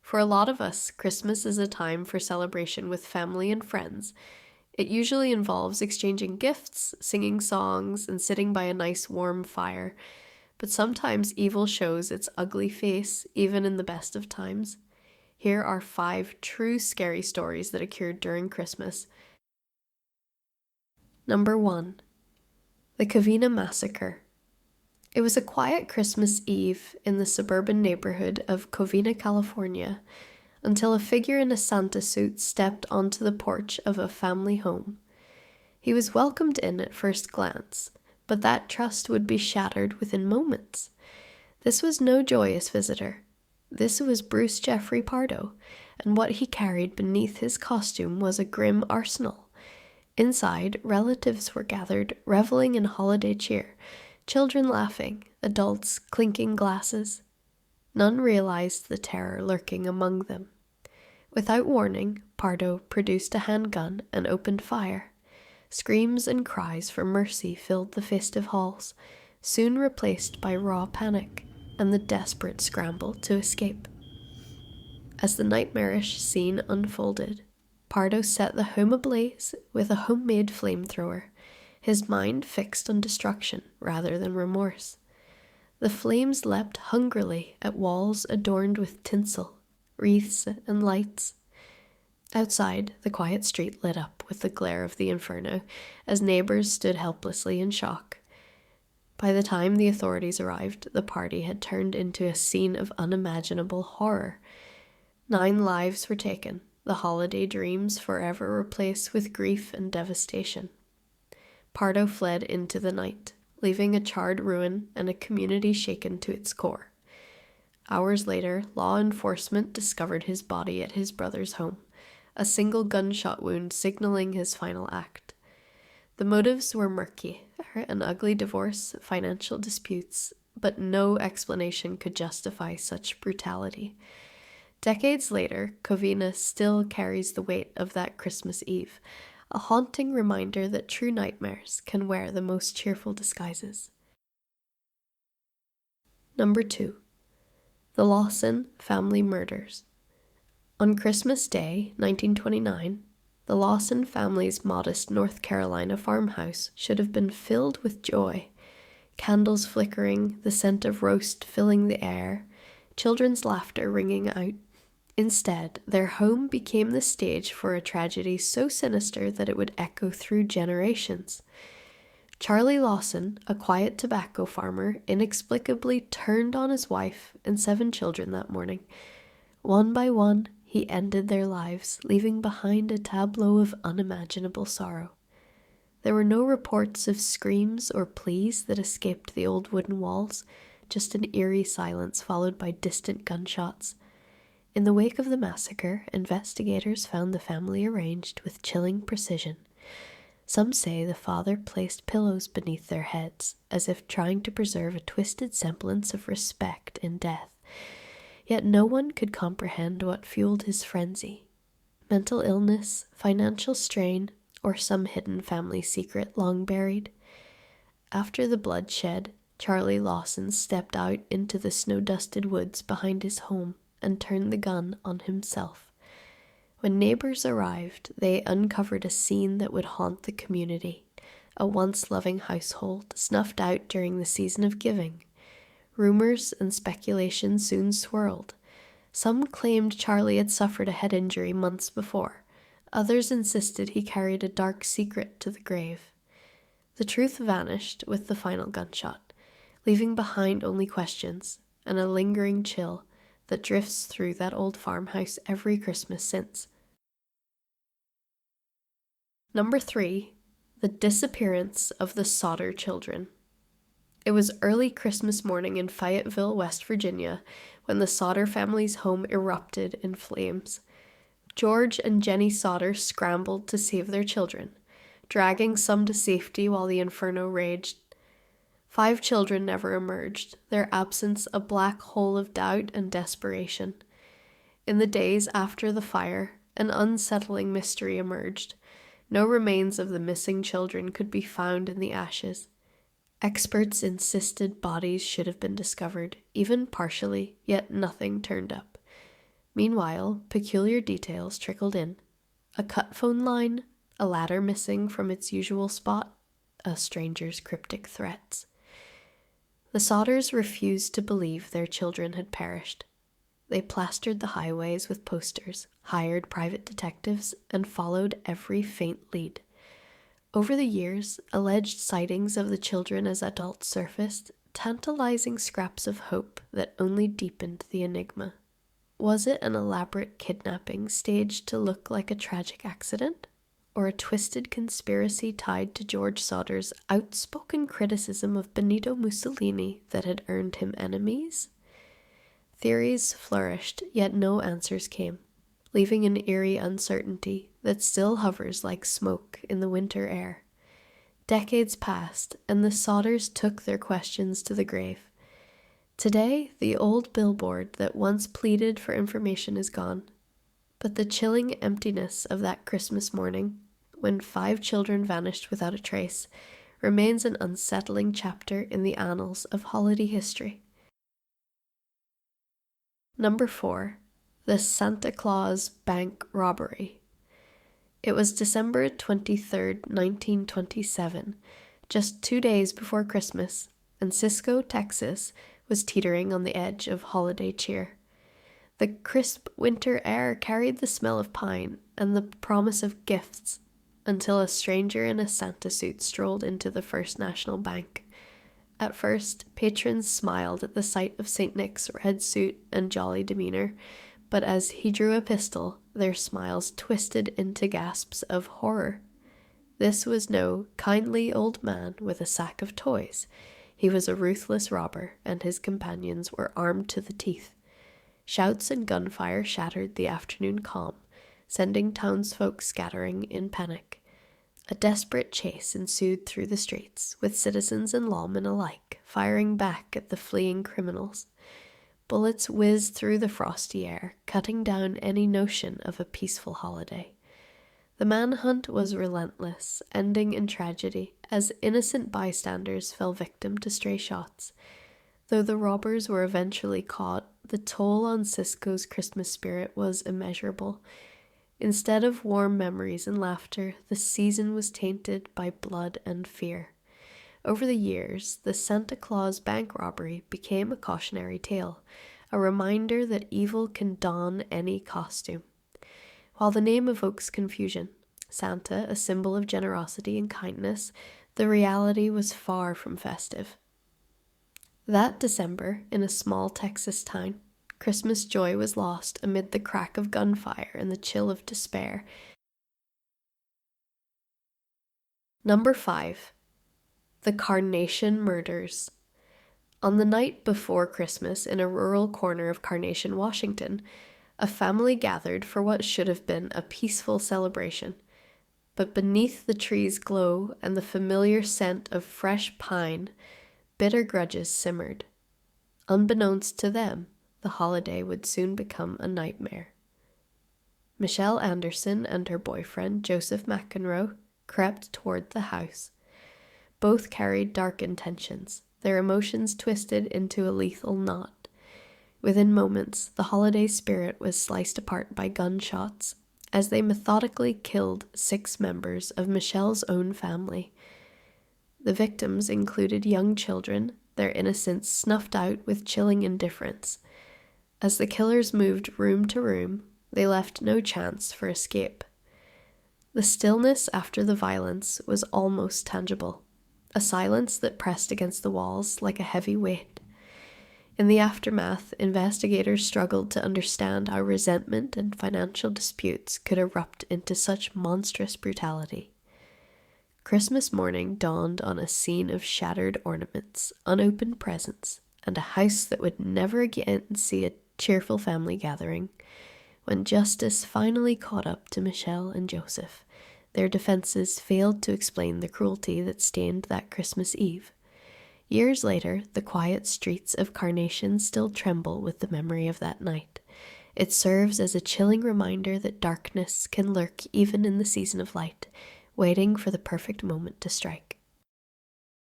For a lot of us, Christmas is a time for celebration with family and friends. It usually involves exchanging gifts, singing songs, and sitting by a nice warm fire. But sometimes evil shows its ugly face, even in the best of times. Here are 5 true scary stories that occurred during Christmas. Number 1. The Covina Massacre. It was a quiet Christmas Eve in the suburban neighborhood of Covina, California, until a figure in a Santa suit stepped onto the porch of a family home. He was welcomed in at first glance, but that trust would be shattered within moments. This was no joyous visitor. This was Bruce Jeffrey Pardo, and what he carried beneath his costume was a grim arsenal. Inside, relatives were gathered, reveling in holiday cheer, children laughing, adults clinking glasses. None realized the terror lurking among them. Without warning, Pardo produced a handgun and opened fire. Screams and cries for mercy filled the festive halls, soon replaced by raw panic and the desperate scramble to escape. As the nightmarish scene unfolded, Pardo set the home ablaze with a homemade flamethrower, his mind fixed on destruction rather than remorse. The flames leapt hungrily at walls adorned with tinsel, wreaths, and lights. Outside, the quiet street lit up with the glare of the inferno as neighbors stood helplessly in shock. By the time the authorities arrived, the party had turned into a scene of unimaginable horror. 9 lives were taken, the holiday dreams forever replaced with grief and devastation. Pardo fled into the night, leaving a charred ruin and a community shaken to its core. Hours later, law enforcement discovered his body at his brother's home, a single gunshot wound signaling his final act. The motives were murky, an ugly divorce, financial disputes, but no explanation could justify such brutality. Decades later, Covina still carries the weight of that Christmas Eve, a haunting reminder that true nightmares can wear the most cheerful disguises. Number 2. The Lawson Family Murders. On Christmas Day, 1929, the Lawson family's modest North Carolina farmhouse should have been filled with joy. Candles flickering, the scent of roast filling the air, children's laughter ringing out. Instead, their home became the stage for a tragedy so sinister that it would echo through generations. Charlie Lawson, a quiet tobacco farmer, inexplicably turned on his wife and 7 children that morning. One by one, he ended their lives, leaving behind a tableau of unimaginable sorrow. There were no reports of screams or pleas that escaped the old wooden walls, just an eerie silence followed by distant gunshots. In the wake of the massacre, investigators found the family arranged with chilling precision. Some say the father placed pillows beneath their heads, as if trying to preserve a twisted semblance of respect in death. Yet no one could comprehend what fueled his frenzy. Mental illness, financial strain, or some hidden family secret long buried. After the bloodshed, Charlie Lawson stepped out into the snow-dusted woods behind his home and turned the gun on himself. When neighbors arrived, they uncovered a scene that would haunt the community, a once-loving household snuffed out during the season of giving. Rumors and speculation soon swirled. Some claimed Charlie had suffered a head injury months before. Others insisted he carried a dark secret to the grave. The truth vanished with the final gunshot, leaving behind only questions and a lingering chill that drifts through that old farmhouse every Christmas since. Number 3. The Disappearance of the Sodder Children. It was early Christmas morning in Fayetteville, West Virginia, when the Sodder family's home erupted in flames. George and Jenny Sodder scrambled to save their children, dragging some to safety while the inferno raged. 5 children never emerged, their absence a black hole of doubt and desperation. In the days after the fire, an unsettling mystery emerged. No remains of the missing children could be found in the ashes. Experts insisted bodies should have been discovered, even partially, yet nothing turned up. Meanwhile, peculiar details trickled in. A cut phone line, a ladder missing from its usual spot, a stranger's cryptic threats. The Sodders refused to believe their children had perished. They plastered the highways with posters, hired private detectives, and followed every faint lead. Over the years, alleged sightings of the children as adults surfaced, tantalizing scraps of hope that only deepened the enigma. Was it an elaborate kidnapping staged to look like a tragic accident? Or a twisted conspiracy tied to George Sodder's outspoken criticism of Benito Mussolini that had earned him enemies? Theories flourished, yet no answers came, leaving an eerie uncertainty that still hovers like smoke in the winter air. Decades passed, and the Sodders took their questions to the grave. Today, the old billboard that once pleaded for information is gone, but the chilling emptiness of that Christmas morning, when 5 children vanished without a trace, remains an unsettling chapter in the annals of holiday history. Number 4. The Santa Claus Bank Robbery. It was December 23rd, 1927, just 2 days before Christmas, and Cisco, Texas, was teetering on the edge of holiday cheer. The crisp winter air carried the smell of pine and the promise of gifts, until a stranger in a Santa suit strolled into the First National Bank. At first, patrons smiled at the sight of St. Nick's red suit and jolly demeanor, but as he drew a pistol, their smiles twisted into gasps of horror. This was no kindly old man with a sack of toys. He was a ruthless robber, and his companions were armed to the teeth. Shouts and gunfire shattered the afternoon calm, sending townsfolk scattering in panic. A desperate chase ensued through the streets, with citizens and lawmen alike firing back at the fleeing criminals. Bullets whizzed through the frosty air, cutting down any notion of a peaceful holiday. The manhunt was relentless, ending in tragedy, as innocent bystanders fell victim to stray shots. Though the robbers were eventually caught, the toll on Cisco's Christmas spirit was immeasurable. Instead of warm memories and laughter, the season was tainted by blood and fear. Over the years, the Santa Claus bank robbery became a cautionary tale, a reminder that evil can don any costume. While the name evokes confusion, Santa, a symbol of generosity and kindness, the reality was far from festive. That December, in a small Texas town, Christmas joy was lost amid the crack of gunfire and the chill of despair. Number 5. The Carnation Murders. On the night before Christmas, in a rural corner of Carnation, Washington, a family gathered for what should have been a peaceful celebration. But beneath the tree's glow and the familiar scent of fresh pine, bitter grudges simmered. Unbeknownst to them, the holiday would soon become a nightmare. Michelle Anderson and her boyfriend, Joseph McEnroe, crept toward the house. Both carried dark intentions, their emotions twisted into a lethal knot. Within moments, the holiday spirit was sliced apart by gunshots, as they methodically killed 6 members of Michelle's own family. The victims included young children, their innocence snuffed out with chilling indifference. As the killers moved room to room, they left no chance for escape. The stillness after the violence was almost tangible, a silence that pressed against the walls like a heavy weight. In the aftermath, investigators struggled to understand how resentment and financial disputes could erupt into such monstrous brutality. Christmas morning dawned on a scene of shattered ornaments, unopened presents, and a house that would never again see a cheerful family gathering. When justice finally caught up to Michelle and Joseph, their defenses failed to explain the cruelty that stained that Christmas Eve. Years later, the quiet streets of Carnation still tremble with the memory of that night. It serves as a chilling reminder that darkness can lurk even in the season of light, waiting for the perfect moment to strike.